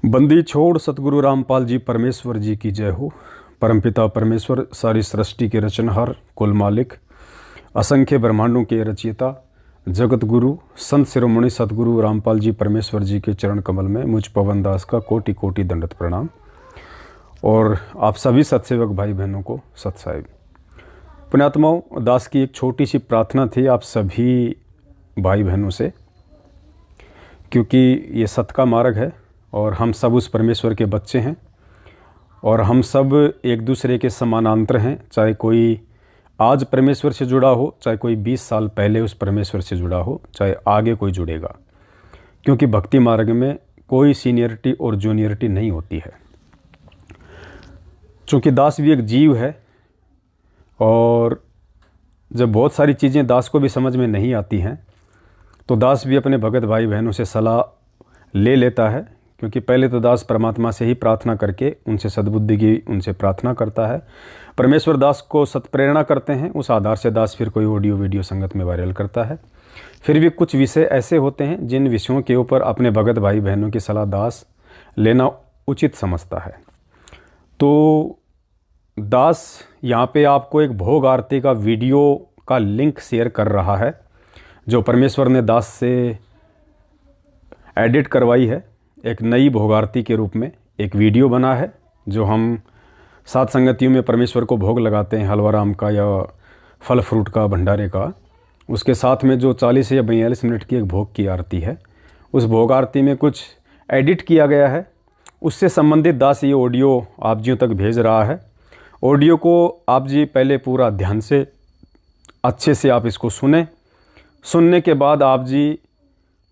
बंदी छोड़ सतगुरु रामपाल जी परमेश्वर जी की जय हो। परमपिता परमेश्वर सारी सृष्टि के रचनहार, कुल मालिक, असंख्य ब्रह्मांडों के रचयिता, जगत गुरु, संत शिरोमणि सतगुरु रामपाल जी परमेश्वर जी के चरण कमल में मुझ पवन दास का कोटि कोटि दंडवत प्रणाम। और आप सभी सत्सेवक भाई बहनों को सत साहिब। पुण्यात्माओं, दास की एक छोटी सी प्रार्थना थी आप सभी भाई बहनों से, क्योंकि ये सत का मार्ग है और हम सब उस परमेश्वर के बच्चे हैं और हम सब एक दूसरे के समानांतर हैं। चाहे कोई आज परमेश्वर से जुड़ा हो, चाहे कोई 20 साल पहले उस परमेश्वर से जुड़ा हो, चाहे आगे कोई जुड़ेगा, क्योंकि भक्ति मार्ग में कोई सीनियरिटी और जूनियरिटी नहीं होती है। चूँकि दास भी एक जीव है और जब बहुत सारी चीज़ें दास को भी समझ में नहीं आती हैं तो दास भी अपने भगत भाई बहनों से सलाह ले लेता है, क्योंकि पहले तो दास परमात्मा से ही प्रार्थना करके उनसे सद्बुद्धि की उनसे प्रार्थना करता है। परमेश्वर दास को सत्प्रेरणा करते हैं, उस आधार से दास फिर कोई ऑडियो वीडियो संगत में वायरल करता है। फिर भी कुछ विषय ऐसे होते हैं जिन विषयों के ऊपर अपने भगत भाई बहनों की सलाह दास लेना उचित समझता है। तो दास यहाँ पे आपको एक भोग आरती का वीडियो का लिंक शेयर कर रहा है, जो परमेश्वर ने दास से एडिट करवाई है। एक नई भोग आरती के रूप में एक वीडियो बना है, जो हम सात संगतियों में परमेश्वर को भोग लगाते हैं, हलवा राम का या फल फ्रूट का, भंडारे का। उसके साथ में जो 40 या 42 मिनट की एक भोग की आरती है, उस भोग आरती में कुछ एडिट किया गया है। उससे संबंधित दास ये ऑडियो आप जियों तक भेज रहा है। ऑडियो को आप जी पहले पूरा ध्यान से अच्छे से आप इसको सुने। सुनने के बाद आप जी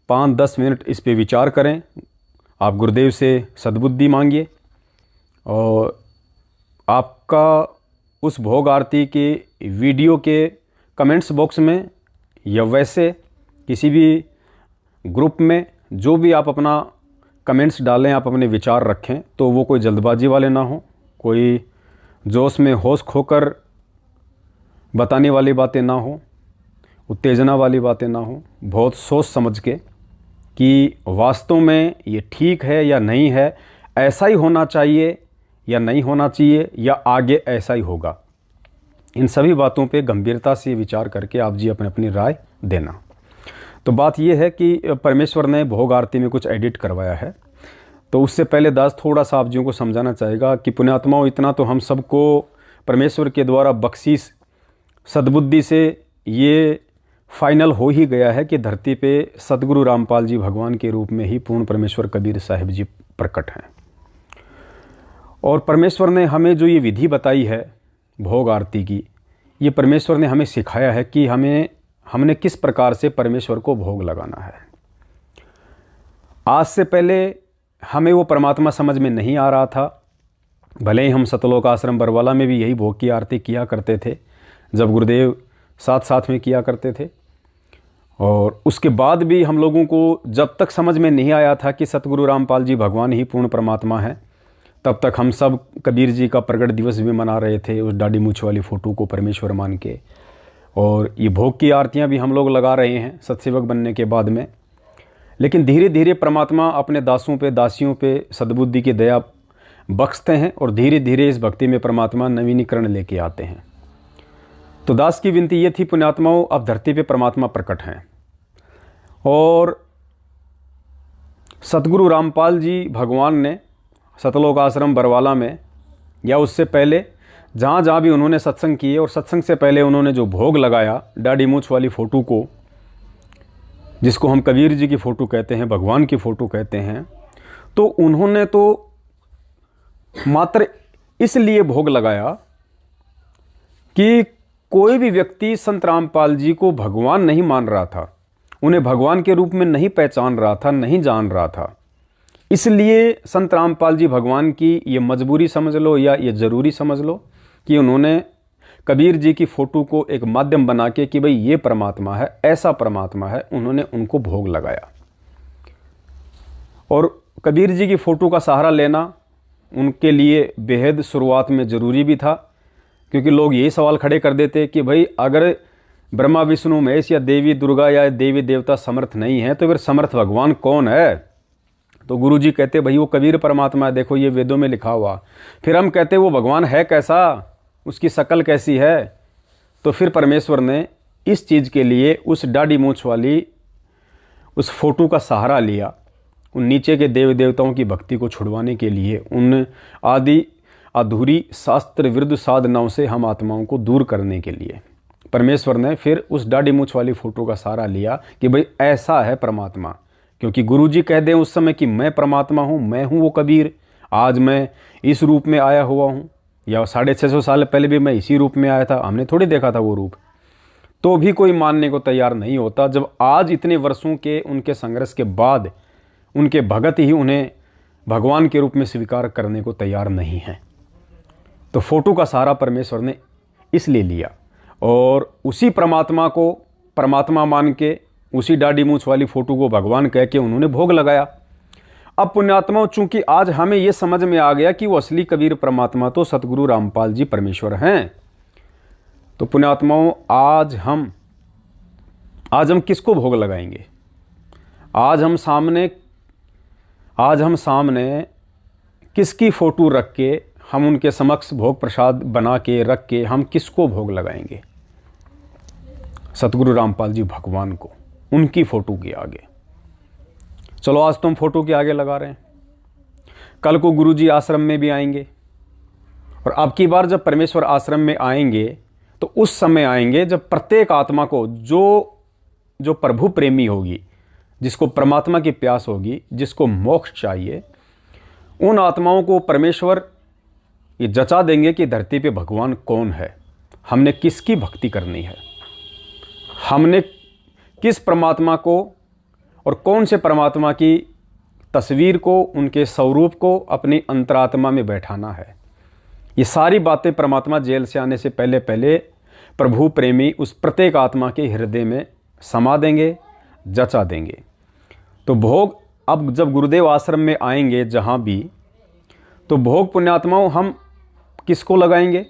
5-10 मिनट इस पे विचार करें। आप गुरुदेव से सद्बुद्धि मांगिए और आपका उस भोग आरती के वीडियो के कमेंट्स बॉक्स में या वैसे किसी भी ग्रुप में जो भी आप अपना कमेंट्स डालें, आप अपने विचार रखें, तो वो कोई जल्दबाजी वाले ना हो, कोई जोश में होश खोकर बताने वाली बातें ना हो, उत्तेजना वाली बातें ना हो। बहुत सोच समझ के कि वास्तव में ये ठीक है या नहीं है, ऐसा ही होना चाहिए या नहीं होना चाहिए, या आगे ऐसा ही होगा। इन सभी बातों पे गंभीरता से विचार करके आप जी अपनी राय देना। तो बात ये है कि परमेश्वर ने भोग आरती में कुछ एडिट करवाया है। तो उससे पहले दास थोड़ा सा आप जियों को समझाना चाहेगा कि पुण्यात्माओं, इतना तो हम सबको परमेश्वर के द्वारा बख्शीश सद्बुद्धि से ये फाइनल हो ही गया है कि धरती पे सतगुरु रामपाल जी भगवान के रूप में ही पूर्ण परमेश्वर कबीर साहिब जी प्रकट हैं। और परमेश्वर ने हमें जो ये विधि बताई है भोग आरती की, ये परमेश्वर ने हमें सिखाया है कि हमने किस प्रकार से परमेश्वर को भोग लगाना है। आज से पहले हमें वो परमात्मा समझ में नहीं आ रहा था। भले ही हम सतलोक आश्रम बरवाला में भी यही भोग की आरती किया करते थे, जब गुरुदेव साथ साथ में किया करते थे। और उसके बाद भी हम लोगों को जब तक समझ में नहीं आया था कि सतगुरु रामपाल जी भगवान ही पूर्ण परमात्मा है, तब तक हम सब कबीर जी का प्रगट दिवस भी मना रहे थे, उस दाढ़ी मूछ वाली फ़ोटो को परमेश्वर मान के। और ये भोग की आरतियाँ भी हम लोग लगा रहे हैं सत्सेवक बनने के बाद में। लेकिन धीरे धीरे परमात्मा अपने दासों पे, दासियों पे सद्बुद्धि की दया बख्शते हैं और धीरे धीरे इस भक्ति में परमात्मा नवीनीकरण लेके आते हैं। तो दास की विनती ये थी, पुण्यात्माओं, अब धरती पे परमात्मा प्रकट हैं और सतगुरु रामपाल जी भगवान ने सतलोक आश्रम बरवाला में या उससे पहले जहाँ जहाँ भी उन्होंने सत्संग किए, और सत्संग से पहले उन्होंने जो भोग लगाया दाढ़ी मूछ वाली फ़ोटो को, जिसको हम कबीर जी की फ़ोटो कहते हैं, भगवान की फ़ोटो कहते हैं, तो उन्होंने तो मात्र इसलिए भोग लगाया कि कोई भी व्यक्ति संत रामपाल जी को भगवान नहीं मान रहा था, उन्हें भगवान के रूप में नहीं पहचान रहा था, नहीं जान रहा था। इसलिए संत रामपाल जी भगवान की ये मजबूरी समझ लो या ये ज़रूरी समझ लो कि उन्होंने कबीर जी की फ़ोटो को एक माध्यम बना के कि भाई ये परमात्मा है, ऐसा परमात्मा है, उन्होंने उनको भोग लगाया। और कबीर जी की फ़ोटो का सहारा लेना उनके लिए बेहद शुरुआत में ज़रूरी भी था, क्योंकि लोग यही सवाल खड़े कर देते कि भाई अगर ब्रह्मा विष्णु महेश या देवी दुर्गा या देवी देवता समर्थ नहीं है तो फिर समर्थ भगवान कौन है। तो गुरुजी कहते भाई वो कबीर परमात्मा है, देखो ये वेदों में लिखा हुआ। फिर हम कहते वो भगवान है कैसा, उसकी शक्ल कैसी है। तो फिर परमेश्वर ने इस चीज़ के लिए उस दाढ़ी मूंछ वाली उस फोटो का सहारा लिया, उन नीचे के देव देवताओं की भक्ति को छुड़वाने के लिए, उन आदि अधूरी शास्त्र विरुद्ध साधनाओं से हम आत्माओं को दूर करने के लिए परमेश्वर ने फिर उस दाढ़ी मूंछ वाली फोटो का सहारा लिया कि भाई ऐसा है परमात्मा। क्योंकि गुरुजी कह दें उस समय कि मैं परमात्मा हूँ, मैं हूँ वो कबीर, आज मैं इस रूप में आया हुआ हूँ, या 650 साल पहले भी मैं इसी रूप में आया था, हमने थोड़ी देखा था वो रूप, तो भी कोई मानने को तैयार नहीं होता। जब आज इतने वर्षों के उनके संघर्ष के बाद उनके भगत ही उन्हें भगवान के रूप में स्वीकार करने को तैयार नहीं है, तो फोटो का सहारा परमेश्वर ने इसलिए लिया और उसी परमात्मा को परमात्मा मान के उसी दाढ़ी मूंछ वाली फोटो को भगवान कह के उन्होंने भोग लगाया। अब पुण्यात्माओं, चूंकि आज हमें यह समझ में आ गया कि वो असली कबीर परमात्मा तो सतगुरु रामपाल जी परमेश्वर हैं, तो पुण्यात्माओं आज हम किसको भोग लगाएंगे? आज हम सामने किसकी फोटो रख के, हम उनके समक्ष भोग प्रसाद बना के रख के हम किसको भोग लगाएंगे? सतगुरु रामपाल जी भगवान को, उनकी फोटो के आगे। चलो आज तो हम फोटो के आगे लगा रहे हैं, कल को गुरुजी आश्रम में भी आएंगे, और अब की बार जब परमेश्वर आश्रम में आएंगे तो उस समय आएंगे जब प्रत्येक आत्मा को जो प्रभु प्रेमी होगी, जिसको परमात्मा की प्यास होगी, जिसको मोक्ष चाहिए, उन आत्माओं को परमेश्वर ये जचा देंगे कि धरती पे भगवान कौन है, हमने किसकी भक्ति करनी है, हमने किस परमात्मा को और कौन से परमात्मा की तस्वीर को, उनके स्वरूप को अपनी अंतरात्मा में बैठाना है। ये सारी बातें परमात्मा जेल से आने से पहले पहले प्रभु प्रेमी उस प्रत्येक आत्मा के हृदय में समा देंगे, जचा देंगे। तो भोग अब जब गुरुदेव आश्रम में आएंगे जहाँ भी, तो भोग पुण्यात्माओं हम किसको लगाएंगे?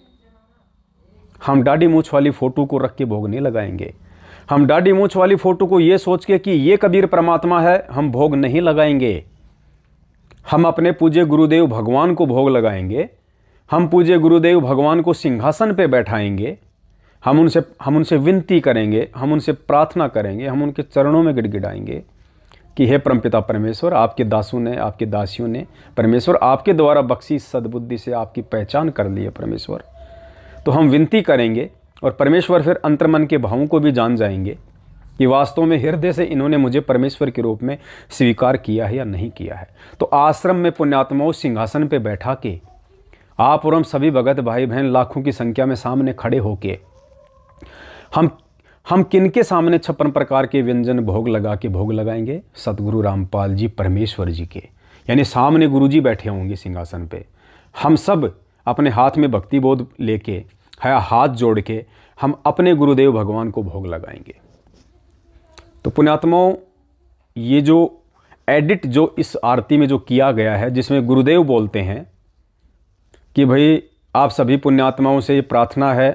हम दाढ़ी मूंछ वाली फ़ोटो को रख के भोग नहीं लगाएंगे। हम दाढ़ी मूंछ वाली फ़ोटो को ये सोच के कि ये कबीर परमात्मा है, हम भोग नहीं लगाएंगे। हम अपने पूज्य गुरुदेव भगवान को भोग लगाएंगे। हम पूज्य गुरुदेव भगवान को सिंहासन पे बैठाएंगे। हम उनसे विनती करेंगे, हम उनसे प्रार्थना करेंगे, हम उनके चरणों में गिड़गिड़ाएंगे कि हे परमपिता परमेश्वर, आपके दासों ने, आपके दासियों ने परमेश्वर आपके द्वारा बख्शी सद्बुद्धि से आपकी पहचान कर ली है परमेश्वर। तो हम विनती करेंगे और परमेश्वर फिर अंतर्मन के भावों को भी जान जाएंगे कि वास्तव में हृदय से इन्होंने मुझे परमेश्वर के रूप में स्वीकार किया है या नहीं किया है। तो आश्रम में पुण्यात्माओं सिंहासन पे बैठा के आप और हम सभी भगत भाई बहन लाखों की संख्या में सामने खड़े होके हम किनके सामने 56 प्रकार के व्यंजन भोग लगा के भोग लगाएंगे? सतगुरु रामपाल जी परमेश्वर जी के, यानी सामने गुरु जी बैठे होंगे सिंहासन पे। हम सब अपने हाथ में भक्ति बोध लेके हाथ जोड़ के हम अपने गुरुदेव भगवान को भोग लगाएंगे। तो पुण्यात्माओं, ये जो एडिट जो इस आरती में जो किया गया है, जिसमें गुरुदेव बोलते हैं कि भाई आप सभी पुण्यात्माओं से ये प्रार्थना है,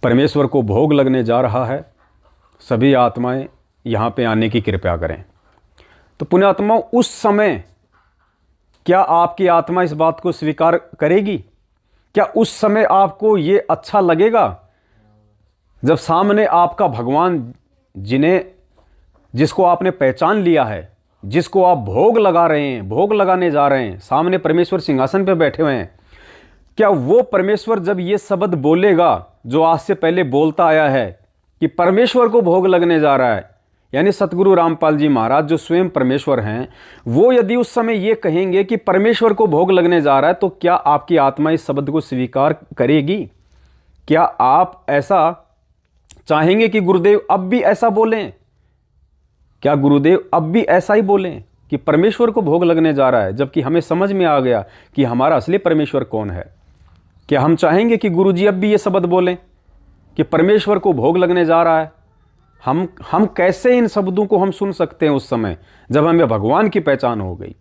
परमेश्वर को भोग लगने जा रहा है, सभी आत्माएं यहाँ पे आने की कृपा करें। तो पुण्यात्माओं, उस समय क्या आपकी आत्मा इस बात को स्वीकार करेगी? क्या उस समय आपको ये अच्छा लगेगा जब सामने आपका भगवान, जिसको आपने पहचान लिया है, जिसको आप भोग लगा रहे हैं, भोग लगाने जा रहे हैं, सामने परमेश्वर सिंहासन पे बैठे हुए हैं, क्या वो परमेश्वर जब ये शब्द बोलेगा जो आज से पहले बोलता आया है कि परमेश्वर को भोग लगने जा रहा है, यानी सतगुरु रामपाल जी महाराज जो स्वयं परमेश्वर हैं, वो यदि उस समय ये कहेंगे कि परमेश्वर को भोग लगने जा रहा है, तो क्या आपकी आत्मा इस शब्द को स्वीकार करेगी? क्या आप ऐसा चाहेंगे कि गुरुदेव अब भी ऐसा बोलें? क्या गुरुदेव अब भी ऐसा ही बोलें कि परमेश्वर को भोग लगने जा रहा है, जबकि हमें समझ में आ गया कि हमारा असली परमेश्वर कौन है? क्या हम चाहेंगे कि गुरुजी अब भी ये शब्द बोलें कि परमेश्वर को भोग लगने जा रहा है? हम कैसे इन शब्दों को हम सुन सकते हैं उस समय जब हमें भगवान की पहचान हो गई?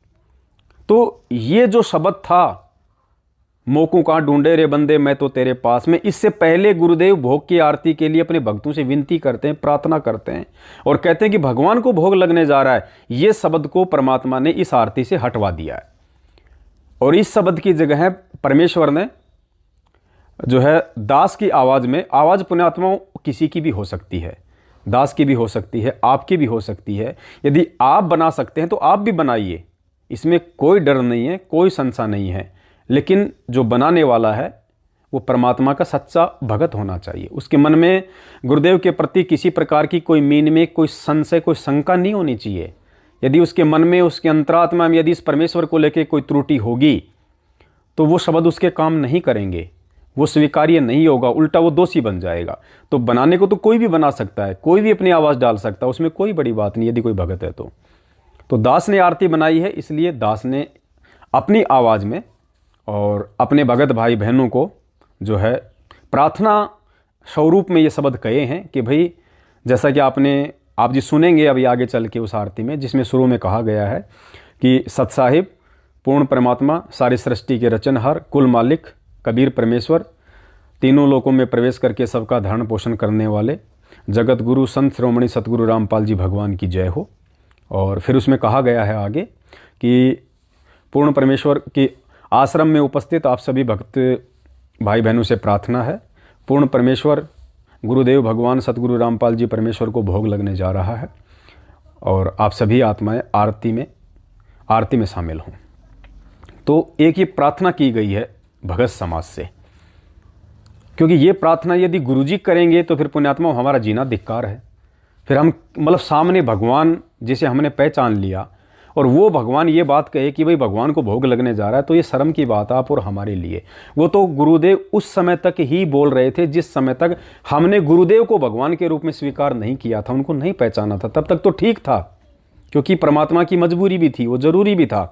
तो ये जो शब्द था मोकू कहाँ ढूंढे रे बंदे मैं तो तेरे पास में। इससे पहले गुरुदेव भोग की आरती के लिए अपने भक्तों से विनती करते हैं, प्रार्थना करते हैं और कहते हैं कि भगवान को भोग लगने जा रहा है। ये शब्द को परमात्मा ने इस आरती से हटवा दिया है और इस शब्द की जगह परमेश्वर ने जो है दास की आवाज़ में, आवाज़ पुण्यात्माओं किसी की भी हो सकती है, दास की भी हो सकती है, आपकी भी हो सकती है। यदि आप बना सकते हैं तो आप भी बनाइए, इसमें कोई डर नहीं है, कोई संशय नहीं है। लेकिन जो बनाने वाला है वो परमात्मा का सच्चा भगत होना चाहिए। उसके मन में गुरुदेव के प्रति किसी प्रकार की कोई मीन में कोई संशय, कोई शंका नहीं होनी चाहिए। यदि उसके मन में, उसके अंतरात्मा में यदि इस परमेश्वर को लेकर कोई त्रुटि होगी तो वो शब्द उसके काम नहीं करेंगे, वो स्वीकार्य नहीं होगा, उल्टा वो दोषी बन जाएगा। तो बनाने को तो कोई भी बना सकता है, कोई भी अपनी आवाज़ डाल सकता है, उसमें कोई बड़ी बात नहीं यदि कोई भगत है तो दास ने आरती बनाई है, इसलिए दास ने अपनी आवाज़ में और अपने भगत भाई बहनों को जो है प्रार्थना स्वरूप में ये शब्द कहे हैं कि भाई, जैसा कि आप जी सुनेंगे अभी आगे चल के उस आरती में, जिसमें शुरू में कहा गया है कि सत साहिब पूर्ण परमात्मा, सारी सृष्टि के रचनहार, कुल मालिक, कबीर परमेश्वर, तीनों लोकों में प्रवेश करके सबका धारण पोषण करने वाले जगत गुरु संत श्रोमणी सतगुरु रामपाल जी भगवान की जय हो। और फिर उसमें कहा गया है आगे कि पूर्ण परमेश्वर के आश्रम में उपस्थित आप सभी भक्त भाई बहनों से प्रार्थना है, पूर्ण परमेश्वर गुरुदेव भगवान सतगुरु रामपाल जी परमेश्वर को भोग लगने जा रहा है और आप सभी आत्माएं आरती में शामिल हों। तो एक ये प्रार्थना की गई है भगत समाज से, क्योंकि ये प्रार्थना यदि गुरुजी करेंगे तो फिर पुण्यात्मा हमारा जीना धिक्कार है। फिर हम मतलब सामने भगवान जिसे हमने पहचान लिया और वो भगवान ये बात कहे कि भाई भगवान को भोग लगने जा रहा है, तो ये शर्म की बात आप और हमारे लिए। वो तो गुरुदेव उस समय तक ही बोल रहे थे जिस समय तक हमने गुरुदेव को भगवान के रूप में स्वीकार नहीं किया था, उनको नहीं पहचाना था। तब तक तो ठीक था, क्योंकि परमात्मा की मजबूरी भी थी, वो जरूरी भी था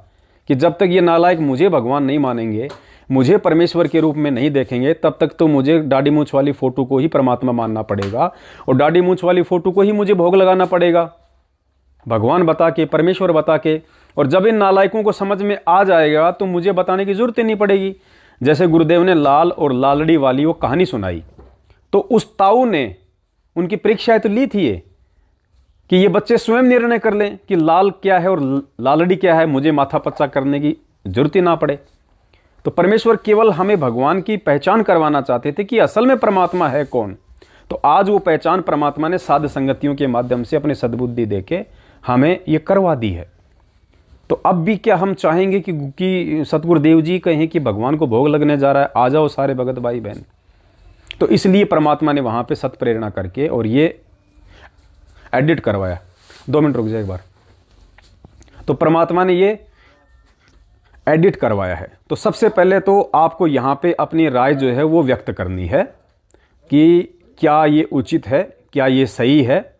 कि जब तक ये नालायक मुझे भगवान नहीं मानेंगे, मुझे परमेश्वर के रूप में नहीं देखेंगे, तब तक तो मुझे दाढ़ी मूंछ वाली फोटो को ही परमात्मा मानना पड़ेगा और दाढ़ी मूंछ वाली फोटो को ही मुझे भोग लगाना पड़ेगा, भगवान बता के, परमेश्वर बता के। और जब इन नालायकों को समझ में आ जाएगा तो मुझे बताने की जरूरत ही नहीं पड़ेगी। जैसे गुरुदेव ने लाल और लालड़ी वाली वो कहानी सुनाई, तो उस ताऊ ने उनकी परीक्षाएं तो ली थी कि ये बच्चे स्वयं निर्णय कर लें कि लाल क्या है और लालड़ी क्या है, मुझे माथा पच्चा करने की जरूरत ही ना पड़े। तो परमेश्वर केवल हमें भगवान की पहचान करवाना चाहते थे कि असल में परमात्मा है कौन। तो आज वो पहचान परमात्मा ने साध संगतियों के माध्यम से अपने सद्बुद्धि देके हमें ये करवा दी है। तो अब भी क्या हम चाहेंगे कि सतगुरुदेव जी कहें कि भगवान को भोग लगने जा रहा है, आ जाओ सारे भगत भाई बहन। तो इसलिए परमात्मा ने वहाँ पे सत प्रेरणा करके और ये एडिट करवाया। 2 मिनट रुक जाए एक बार। तो परमात्मा ने ये एडिट करवाया है। तो सबसे पहले तो आपको यहाँ पे अपनी राय जो है वो व्यक्त करनी है कि क्या ये उचित है, क्या ये सही है,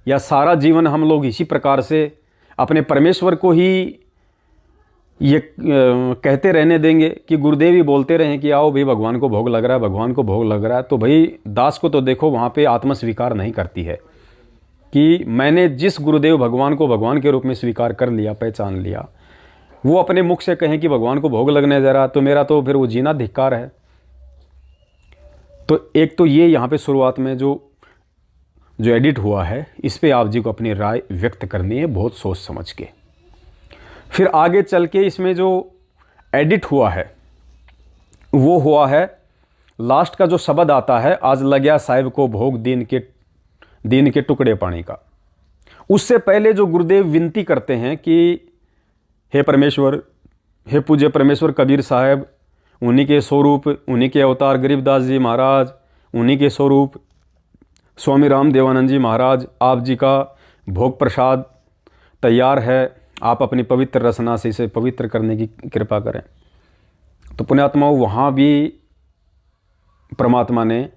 या सारा जीवन हम लोग इसी प्रकार से अपने परमेश्वर को ही ये कहते रहने देंगे कि गुरुदेव ही बोलते रहें कि आओ भाई भगवान को भोग लग रहा है, भगवान को भोग लग रहा है। तो भाई दास को तो देखो वहाँ पे आत्म स्वीकार नहीं करती है कि मैंने जिस गुरुदेव भगवान को भगवान के रूप में स्वीकार कर लिया, पहचान लिया, वो अपने मुख से कहें कि भगवान को भोग लगने जा रहा, तो मेरा तो फिर वो जीना धिक्कार है। तो एक तो ये यहाँ पे शुरुआत में जो एडिट हुआ है, इस पे आप जी को अपनी राय व्यक्त करनी है बहुत सोच समझ के। फिर आगे चल के इसमें जो एडिट हुआ है वो हुआ है, लास्ट का जो शब्द आता है, आज लग्या साहिब को भोग दीन के टुकड़े पानी का। उससे पहले जो गुरुदेव विनती करते हैं कि हे परमेश्वर, हे पूज्य परमेश्वर कबीर साहब, उन्हीं के स्वरूप, उन्हीं के अवतार गरीबदास जी महाराज, उन्हीं के स्वरूप स्वामी राम देवानंद जी महाराज, आप जी का भोग प्रसाद तैयार है, आप अपनी पवित्र रसना से इसे पवित्र करने की कृपा करें। तो पुण्यात्माओं, वहाँ भी परमात्मा ने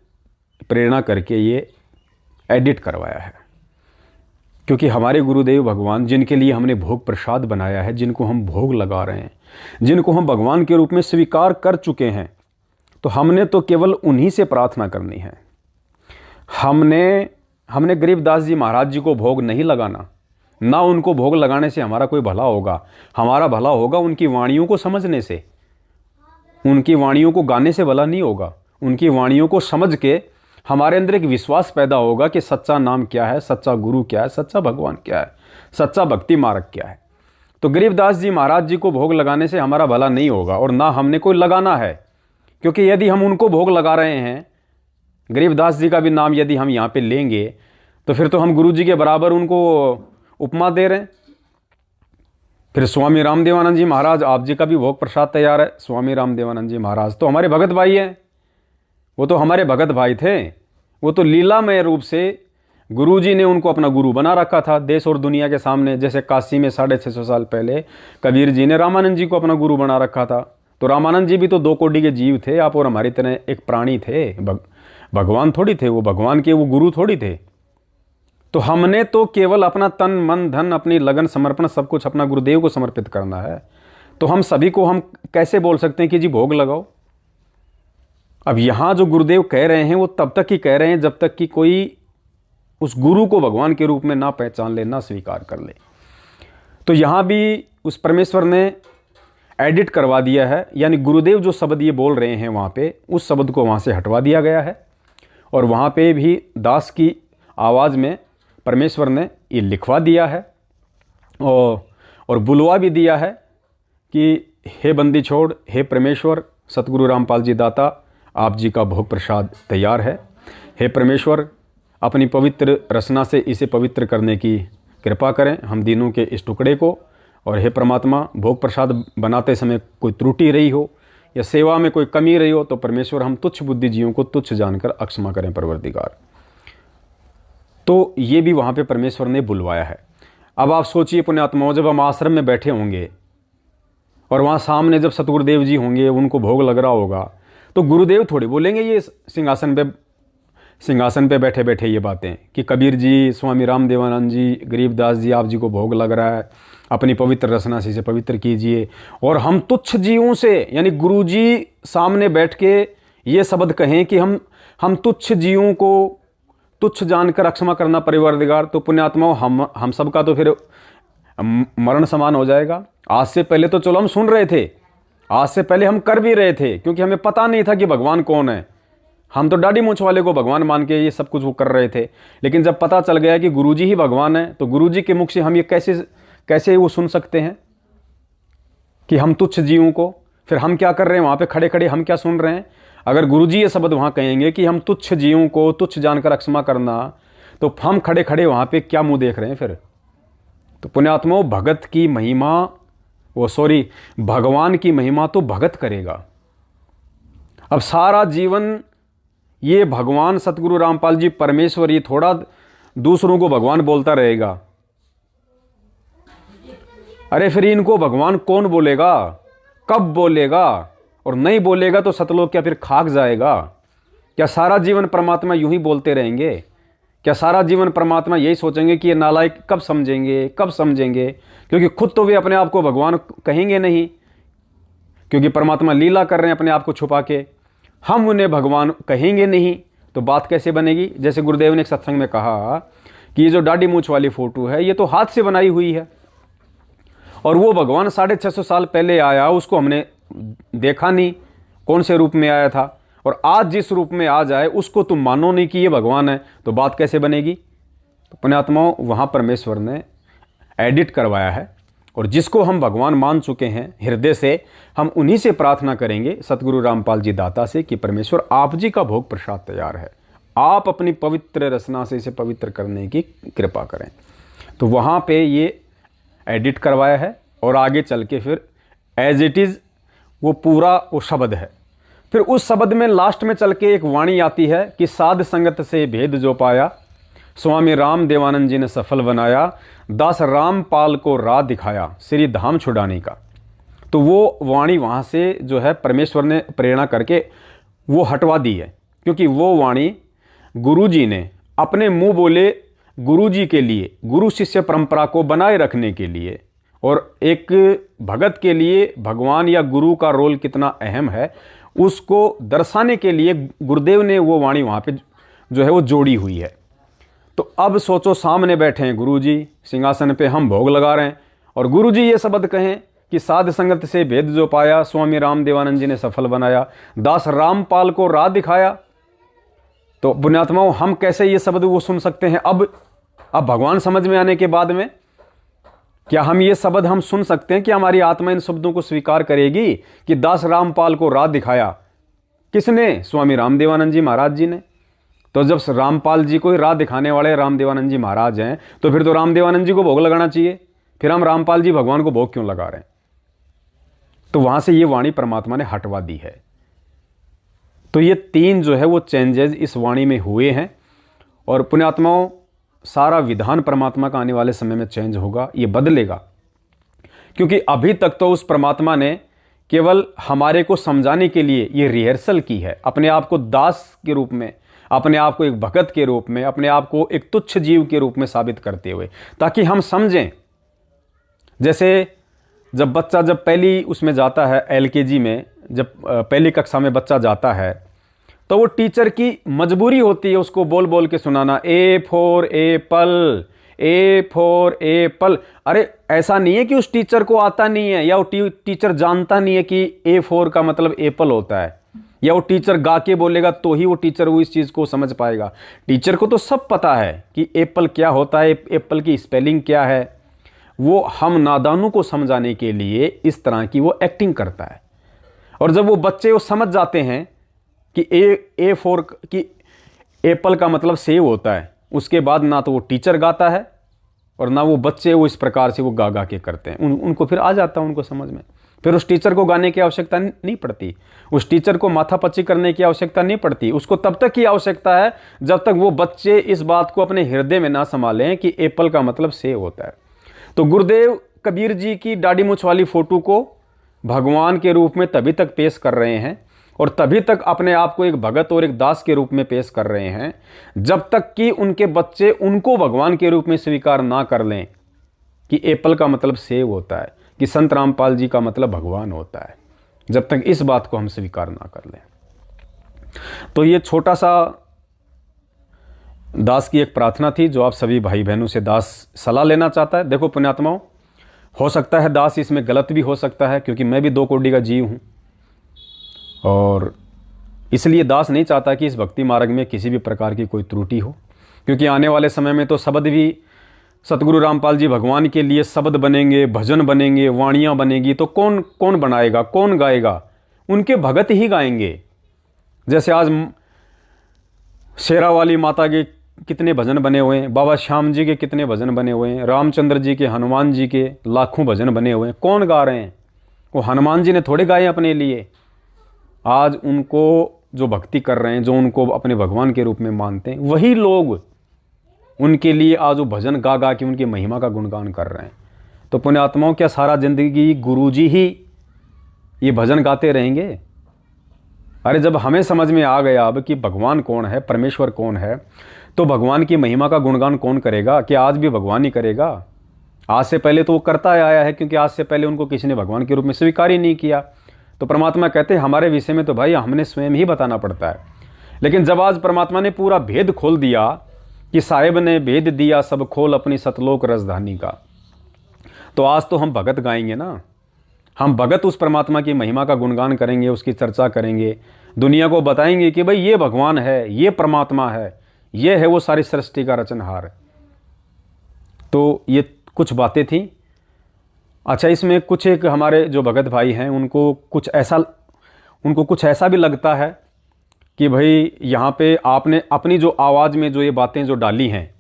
प्रेरणा करके ये एडिट करवाया है, क्योंकि हमारे गुरुदेव भगवान जिनके लिए हमने भोग प्रसाद बनाया है, जिनको हम भोग लगा रहे हैं, जिनको हम भगवान के रूप में स्वीकार कर चुके हैं, तो हमने तो केवल उन्हीं से प्रार्थना करनी है। हमने गरीबदास जी महाराज जी को भोग नहीं लगाना, ना उनको भोग लगाने से हमारा कोई भला होगा। हमारा भला होगा उनकी वाणियों को समझने से, उनकी वाणियों को गाने से भला नहीं होगा, उनकी वाणियों को समझ के हमारे अंदर एक विश्वास पैदा होगा कि सच्चा नाम क्या है, सच्चा गुरु क्या है, सच्चा भगवान क्या है, सच्चा भक्ति मार्ग क्या है। तो गरीबदास जी महाराज जी को भोग लगाने से हमारा भला नहीं होगा, और ना हमने कोई लगाना है, क्योंकि यदि हम उनको भोग लगा रहे हैं, गरीबदास जी का भी नाम यदि हम यहाँ पे लेंगे, तो फिर तो हम गुरु जी के बराबर उनको उपमा दे रहे हैं। फिर स्वामी रामदेवानंद जी महाराज, आप जी का भी भोग प्रसाद तैयार है। स्वामी रामदेवानंद जी महाराज तो हमारे भगत भाई हैं, वो तो हमारे भगत भाई थे। वो तो लीलामय रूप से गुरु जी ने उनको अपना गुरु बना रखा था देश और दुनिया के सामने। जैसे काशी में 650 साल पहले कबीर जी ने रामानंद जी को अपना गुरु बना रखा था। तो रामानंद जी भी तो 2 कोटि के जीव थे, आप और हमारी तरह एक प्राणी थे, भगवान थोड़ी थे वो, भगवान के वो गुरु थोड़ी थे। तो हमने तो केवल अपना तन मन धन, अपनी लगन समर्पण सब कुछ अपना गुरुदेव को समर्पित करना है। तो हम सभी को हम कैसे बोल सकते हैं कि जी भोग लगाओ। अब यहाँ जो गुरुदेव कह रहे हैं वो तब तक ही कह रहे हैं जब तक कि कोई उस गुरु को भगवान के रूप में ना पहचान ले, ना स्वीकार कर ले। तो यहाँ भी उस परमेश्वर ने एडिट करवा दिया है, यानी गुरुदेव जो शब्द ये बोल रहे हैं वहाँ पे, उस शब्द को वहाँ से हटवा दिया गया है, और वहाँ पे भी दास की आवाज़ में परमेश्वर ने ये लिखवा दिया है और बुलवा भी दिया है कि हे बंदी छोड़, हे परमेश्वर सतगुरु रामपाल जी दाता, आप जी का भोग प्रसाद तैयार है। हे परमेश्वर, अपनी पवित्र रचना से इसे पवित्र करने की कृपा करें हम दीनों के इस टुकड़े को। और हे परमात्मा, भोग प्रसाद बनाते समय कोई त्रुटि रही हो या सेवा में कोई कमी रही हो तो परमेश्वर हम तुच्छ बुद्धिजीवों को तुच्छ जानकर अक्षमा करें परवरदिगार। तो ये भी वहाँ पे परमेश्वर ने बुलवाया है। अब आप सोचिए पुण्यात्माओं, जब हम आश्रम में बैठे होंगे और वहाँ सामने जब सतगुरुदेव जी होंगे, उनको भोग लग रहा होगा, तो गुरुदेव थोड़ी बोलेंगे ये सिंहासन पे बैठे बैठे ये बातें कि कबीर जी, स्वामी रामदेवानंद जी, गरीबदास जी, आप जी को भोग लग रहा है, अपनी पवित्र रचना से इसे पवित्र कीजिए। और हम तुच्छ जीवों से, यानी गुरु जी सामने बैठ के ये शब्द कहें कि हम तुच्छ जीवों को तुच्छ जानकर अक्षमा करना परिवारदिगार। तो पुण्यात्माओं, हम सबका तो फिर मरण समान हो जाएगा। आज से पहले तो चलो हम सुन रहे थे, आज से पहले हम कर भी रहे थे, क्योंकि हमें पता नहीं था कि भगवान कौन है। हम तो दाढ़ी मूंछ वाले को भगवान मान के ये सब कुछ वो कर रहे थे। लेकिन जब पता चल गया कि गुरुजी ही भगवान है, तो गुरुजी के मुख से हम ये कैसे वो सुन सकते हैं कि हम तुच्छ जीवों को। फिर हम क्या कर रहे हैं वहाँ पे खड़े खड़े, हम क्या सुन रहे हैं। अगर गुरुजी ये शब्द वहाँ कहेंगे कि हम तुच्छ जीवों को तुच्छ जानकर अक्षमा करना, तो हम खड़े खड़े वहाँ पे क्या मुंह देख रहे हैं फिर। तो पुण्यात्माओं, भगत की महिमा, भगवान की महिमा तो भगत करेगा। अब सारा जीवन ये भगवान सतगुरु रामपाल जी परमेश्वर ये थोड़ा दूसरों को भगवान बोलता रहेगा। अरे फिर इनको भगवान कौन बोलेगा, कब बोलेगा, और नहीं बोलेगा तो सतलोक क्या फिर खाक जाएगा। क्या सारा जीवन परमात्मा यूं ही बोलते रहेंगे? क्या सारा जीवन परमात्मा यही सोचेंगे कि ये नालायक कब समझेंगे? क्योंकि खुद तो वे अपने आप को भगवान कहेंगे नहीं, क्योंकि परमात्मा लीला कर रहे हैं अपने आप को छुपा के। हम उन्हें भगवान कहेंगे नहीं तो बात कैसे बनेगी। जैसे गुरुदेव ने एक सत्संग में कहा कि ये जो दाढ़ी मूंछ वाली फोटो है ये तो हाथ से बनाई हुई है, और वो भगवान 650 साल पहले आया, उसको हमने देखा नहीं कौन से रूप में आया था, और आज जिस रूप में आ जाए उसको तुम मानो नहीं कि ये भगवान है, तो बात कैसे बनेगी। तो पुण्यात्माओं, वहाँ परमेश्वर ने एडिट करवाया है, और जिसको हम भगवान मान चुके हैं हृदय से, हम उन्हीं से प्रार्थना करेंगे सतगुरु रामपाल जी दाता से कि परमेश्वर आप जी का भोग प्रसाद तैयार है, आप अपनी पवित्र रचना से इसे पवित्र करने की कृपा करें। तो वहाँ पे ये एडिट करवाया है, और आगे चल के फिर एज इट इज़ वो पूरा वो शब्द है। फिर उस शब्द में लास्ट में चल के एक वाणी आती है कि साध संगत से भेद जो पाया, स्वामी राम देवानंद जी ने सफल बनाया, दास रामपाल को राह दिखाया श्री धाम छुड़ाने का। तो वो वाणी वहाँ से जो है परमेश्वर ने प्रेरणा करके वो हटवा दी है, क्योंकि वो वाणी गुरुजी ने अपने मुंह बोले गुरुजी के लिए, गुरु शिष्य परंपरा को बनाए रखने के लिए, और एक भगत के लिए भगवान या गुरु का रोल कितना अहम है उसको दर्शाने के लिए गुरुदेव ने वो वाणी वहाँ पे जो है वो जोड़ी हुई है। तो अब सोचो, सामने बैठे हैं गुरुजी सिंहासन पे, हम भोग लगा रहे हैं, और गुरुजी ये शब्द कहें कि साध संगत से भेद जो पाया, स्वामी राम देवानंद जी ने सफल बनाया, दास रामपाल को राह दिखाया। तो पुण्यात्माओं, हम कैसे ये शब्द वो सुन सकते हैं अब भगवान समझ में आने के बाद में? क्या हम ये शब्द हम सुन सकते हैं कि हमारी आत्मा इन शब्दों को स्वीकार करेगी कि दास रामपाल को राह दिखाया? किसने? स्वामी रामदेवानंद जी महाराज जी ने। तो जब रामपाल जी को ही राह दिखाने वाले रामदेवानंद जी महाराज हैं, तो फिर तो रामदेवानंद जी को भोग लगाना चाहिए। फिर हम रामपाल जी भगवान को भोग क्यों लगा रहे हैं? तो वहां से ये वाणी परमात्मा ने हटवा दी है। तो ये 3 जो है वो चेंजेस इस वाणी में हुए हैं। और पुण्यात्माओं, सारा विधान परमात्मा का आने वाले समय में चेंज होगा, ये बदलेगा। क्योंकि अभी तक तो उस परमात्मा ने केवल हमारे को समझाने के लिए ये रिहर्सल की है, अपने आप को दास के रूप में, अपने आप को एक भगत के रूप में, अपने आप को एक तुच्छ जीव के रूप में साबित करते हुए, ताकि हम समझें। जैसे जब बच्चा जब पहली उसमें जाता है, LKG में, जब पहली कक्षा में बच्चा जाता है, तो वो टीचर की मजबूरी होती है उसको बोल बोल के सुनाना, A for Apple, A for Apple. अरे ऐसा नहीं है कि उस टीचर को आता नहीं है, या वो टीचर जानता नहीं है कि A4 का मतलब एप्पल होता है, या वो टीचर गा के बोलेगा तो ही वो टीचर वो इस चीज़ को समझ पाएगा। टीचर को तो सब पता है कि एप्पल क्या होता है, एप्पल की स्पेलिंग क्या है। वो हम नादानों को समझाने के लिए इस तरह की वो एक्टिंग करता है। और जब वो बच्चे वो समझ जाते हैं कि A4 की एप्पल का मतलब सेब होता है, उसके बाद ना तो वो टीचर गाता है और ना वो बच्चे वो इस प्रकार से वो गा गा के करते हैं। उनको फिर आ जाता है उनको समझ में। फिर उस टीचर को गाने की आवश्यकता नहीं पड़ती, उस टीचर को माथापच्ची करने की आवश्यकता नहीं पड़ती। उसको तब तक की आवश्यकता है जब तक वो बच्चे इस बात को अपने हृदय में ना संभालें कि एप्पल का मतलब सेब होता है। तो गुरुदेव कबीर जी की दाढ़ी मूंछ वाली फोटो को भगवान के रूप में तभी तक पेश कर रहे हैं और तभी तक अपने आप को एक भगत और एक दास के रूप में पेश कर रहे हैं, जब तक कि उनके बच्चे उनको भगवान के रूप में स्वीकार ना कर लें कि एप्पल का मतलब सेब होता है, कि संत रामपाल जी का मतलब भगवान होता है। जब तक इस बात को हम स्वीकार ना कर लें। तो ये छोटा सा दास की एक प्रार्थना थी जो आप सभी भाई बहनों से दास सलाह लेना चाहता है। देखो पुण्यात्माओं, हो सकता है दास इसमें गलत भी हो सकता है, क्योंकि मैं भी 2 कोटि का जीव हूँ, और इसलिए दास नहीं चाहता कि इस भक्ति मार्ग में किसी भी प्रकार की कोई त्रुटि हो। क्योंकि आने वाले समय में तो शब्द भी सतगुरु रामपाल जी भगवान के लिए शब्द बनेंगे, भजन बनेंगे, वाणियाँ बनेगी, तो कौन कौन बनाएगा, कौन गाएगा? उनके भगत ही गाएंगे। जैसे आज शेरावाली माता के कितने भजन बने हुए हैं, बाबा श्याम जी के कितने भजन बने हुए हैं, रामचंद्र जी के, हनुमान जी के लाखों भजन बने हुए हैं। कौन गा रहे हैं? वो हनुमान जी ने थोड़े गाए अपने लिए। आज उनको जो भक्ति कर रहे हैं, जो उनको अपने भगवान के रूप में मानते हैं, वही लोग उनके लिए आज वो भजन गा गा के उनकी महिमा का गुणगान कर रहे हैं। तो पुण्यात्माओं, क्या सारा जिंदगी गुरुजी ही ये भजन गाते रहेंगे? अरे जब हमें समझ में आ गया अब कि भगवान कौन है, परमेश्वर कौन है, तो भगवान की महिमा का गुणगान कौन करेगा? क्या आज भी भगवान ही करेगा? आज से पहले तो वो करता आया है, क्योंकि आज से पहले उनको किसी ने भगवान के रूप में स्वीकार ही नहीं किया। तो परमात्मा कहते हैं हमारे विषय में तो भाई हमने स्वयं ही बताना पड़ता है। लेकिन जब आज परमात्मा ने पूरा भेद खोल दिया कि साहेब ने भेद दिया सब खोल अपनी सतलोक रजधानी का, तो आज तो हम भगत गाएंगे ना। हम भगत उस परमात्मा की महिमा का गुणगान करेंगे, उसकी चर्चा करेंगे, दुनिया को बताएंगे कि भाई ये भगवान है, ये परमात्मा है, ये है वो सारी सृष्टि का रचनहार। तो ये कुछ बातें थी। अच्छा, इसमें कुछ एक हमारे जो भगत भाई हैं उनको कुछ ऐसा भी लगता है कि भाई यहाँ पे आपने अपनी जो आवाज़ में जो ये बातें जो डाली हैं,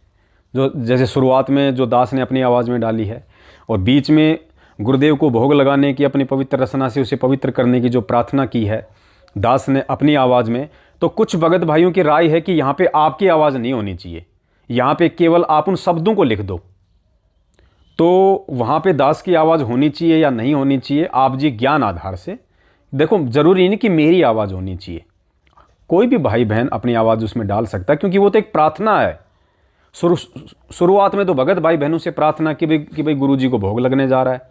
जो जैसे शुरुआत में जो दास ने अपनी आवाज़ में डाली है, और बीच में गुरुदेव को भोग लगाने की अपनी पवित्र रचना से उसे पवित्र करने की जो प्रार्थना की है दास ने अपनी आवाज़ में, तो कुछ भगत भाइयों की राय है कि यहाँ पे आपकी आवाज़ नहीं होनी चाहिए, यहाँ पे केवल आप उन शब्दों को लिख दो। तो वहाँ पे दास की आवाज़ होनी चाहिए या नहीं होनी चाहिए, आप जी ज्ञान आधार से देखो। जरूरी नहीं कि मेरी आवाज़ होनी चाहिए, कोई भी भाई बहन अपनी आवाज़ उसमें डाल सकता है, क्योंकि वो तो एक प्रार्थना है। शुरुआत में तो भगत भाई बहनों से प्रार्थना कि भाई गुरु जी को भोग लगने जा रहा है,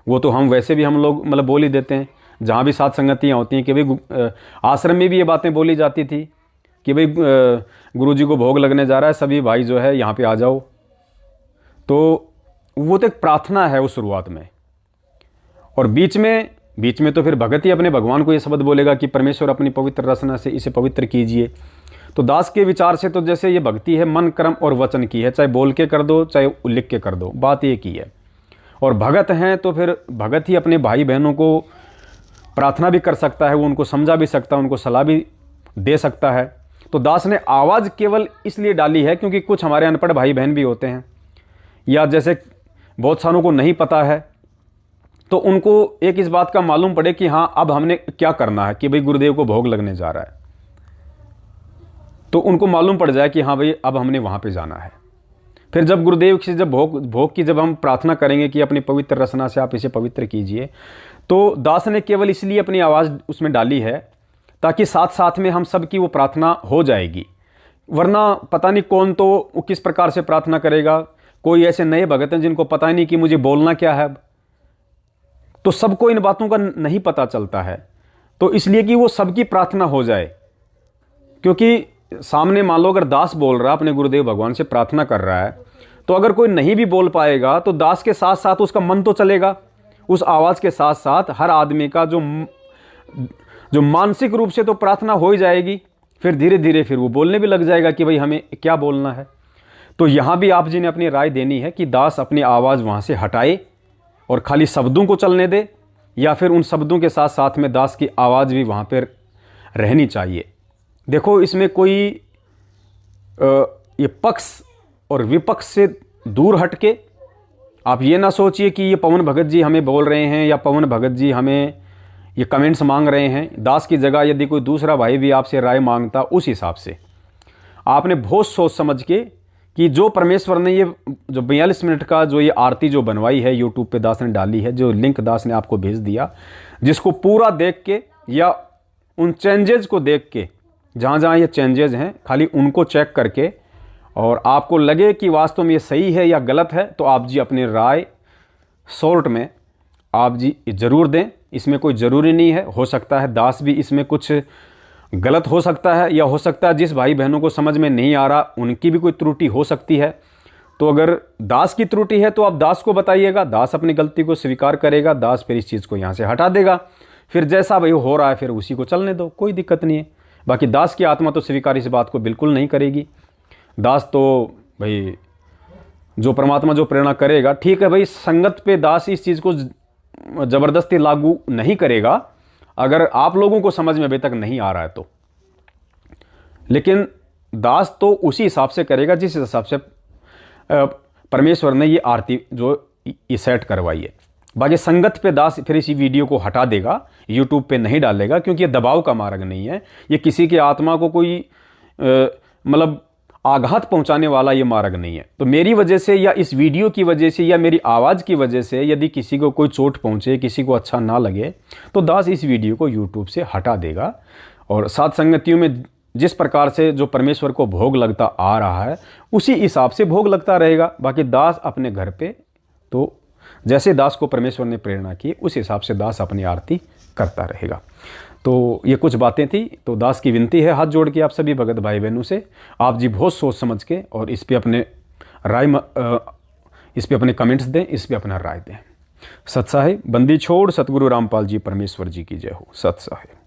वो तो हम वैसे भी हम लोग मतलब बोल ही देते हैं। जहाँ भी साथ संगतियाँ होती हैं कि भाई आश्रम में भी ये बातें बोली जाती थी कि भाई गुरु जी को भोग लगने जा रहा है, सभी भाई जो है यहाँ पे आ जाओ। तो वो तो एक प्रार्थना है उस शुरुआत में। और बीच में तो फिर भगत ही अपने भगवान को ये शब्द बोलेगा कि परमेश्वर अपनी पवित्र रचना से इसे पवित्र कीजिए। तो दास के विचार से तो जैसे ये भक्ति है मन कर्म और वचन की है, चाहे बोल के कर दो चाहे लिख के कर दो, बात एक ही है। और भगत हैं तो फिर भगत ही अपने भाई बहनों को प्रार्थना भी कर सकता है, वो उनको समझा भी सकता है, उनको सलाह भी दे सकता है। तो दास ने आवाज़ केवल इसलिए डाली है क्योंकि कुछ हमारे अनपढ़ भाई बहन भी होते हैं, या जैसे बहुत सारों को नहीं पता है, तो उनको एक इस बात का मालूम पड़े कि हाँ अब हमने क्या करना है, कि भाई गुरुदेव को भोग लगने जा रहा है, तो उनको मालूम पड़ जाए कि हाँ भाई अब हमने वहाँ पे जाना है। फिर जब गुरुदेव से जब भोग की जब हम प्रार्थना करेंगे कि अपनी पवित्र रचना से आप इसे पवित्र कीजिए, तो दास ने केवल इसलिए अपनी आवाज़ उसमें डाली है ताकि साथ साथ में हम सब की वो प्रार्थना हो जाएगी। वरना पता नहीं कौन तो किस प्रकार से प्रार्थना करेगा। कोई ऐसे नए भगत हैं जिनको पता ही नहीं कि मुझे बोलना क्या है, तो सबको इन बातों का नहीं पता चलता है। तो इसलिए कि वो सबकी प्रार्थना हो जाए, क्योंकि सामने मान लो अगर दास बोल रहा है अपने गुरुदेव भगवान से प्रार्थना कर रहा है, तो अगर कोई नहीं भी बोल पाएगा तो दास के साथ साथ उसका मन तो चलेगा, उस आवाज़ के साथ साथ हर आदमी का जो मानसिक रूप से तो प्रार्थना हो ही जाएगी। फिर धीरे धीरे फिर वो बोलने भी लग जाएगा कि भाई हमें क्या बोलना है। तो यहाँ भी आप जी ने अपनी राय देनी है कि दास अपनी आवाज़ वहाँ से हटाए और खाली शब्दों को चलने दे, या फिर उन शब्दों के साथ साथ में दास की आवाज़ भी वहाँ पर रहनी चाहिए। देखो इसमें कोई ये पक्ष और विपक्ष से दूर हट के आप ये ना सोचिए कि ये पवन भगत जी हमें बोल रहे हैं या पवन भगत जी हमें ये कमेंट्स मांग रहे हैं। दास की जगह यदि कोई दूसरा भाई भी आपसे राय मांगता, उस हिसाब से आपने बहुत सोच समझ के कि जो परमेश्वर ने ये जो 42 मिनट का जो ये आरती जो बनवाई है यूट्यूब पे दास ने डाली है, जो लिंक दास ने आपको भेज दिया, जिसको पूरा देख के या उन चेंजेस को देख के, जहाँ जहाँ ये चेंजेस हैं खाली उनको चेक करके, और आपको लगे कि वास्तव में ये सही है या गलत है, तो आप जी अपनी राय शॉर्ट में आप जी ज़रूर दें। इसमें कोई ज़रूरी नहीं है, हो सकता है दास भी इसमें कुछ गलत हो सकता है, या हो सकता है जिस भाई बहनों को समझ में नहीं आ रहा उनकी भी कोई त्रुटि हो सकती है। तो अगर दास की त्रुटि है तो आप दास को बताइएगा, दास अपनी गलती को स्वीकार करेगा, दास फिर इस चीज़ को यहाँ से हटा देगा। फिर जैसा भाई हो रहा है फिर उसी को चलने दो, कोई दिक्कत नहीं है। बाकी दास की आत्मा तो स्वीकार इस बात को बिल्कुल नहीं करेगी। दास तो भाई जो परमात्मा जो प्रेरणा करेगा, ठीक है भाई, संगत पे दास इस चीज़ को ज़बरदस्ती लागू नहीं करेगा अगर आप लोगों को समझ में अभी तक नहीं आ रहा है तो। लेकिन दास तो उसी हिसाब से करेगा जिस हिसाब से परमेश्वर ने ये आरती जो ये सेट करवाई है। बाकी संगत पे दास फिर इसी वीडियो को हटा देगा, यूट्यूब पे नहीं डालेगा, क्योंकि ये दबाव का मार्ग नहीं है, ये किसी की आत्मा को कोई मतलब आघात पहुंचाने वाला ये मार्ग नहीं है। तो मेरी वजह से या इस वीडियो की वजह से या मेरी आवाज़ की वजह से यदि किसी को कोई चोट पहुंचे, किसी को अच्छा ना लगे, तो दास इस वीडियो को यूट्यूब से हटा देगा। और साथ संगतियों में जिस प्रकार से जो परमेश्वर को भोग लगता आ रहा है उसी हिसाब से भोग लगता रहेगा। बाकी दास अपने घर पे तो जैसे दास को परमेश्वर ने प्रेरणा की उस हिसाब से दास अपनी आरती करता रहेगा। तो ये कुछ बातें थी। तो दास की विनती है हाथ जोड़ के आप सभी भगत भाई बहनों से, आप जी बहुत सोच समझ के और इस पे अपने इस पे अपने कमेंट्स दें, इस पे अपना राय दें। सत साहिब बंदी छोड़ सतगुरु रामपाल जी परमेश्वर जी की जय हो। सत साहिब।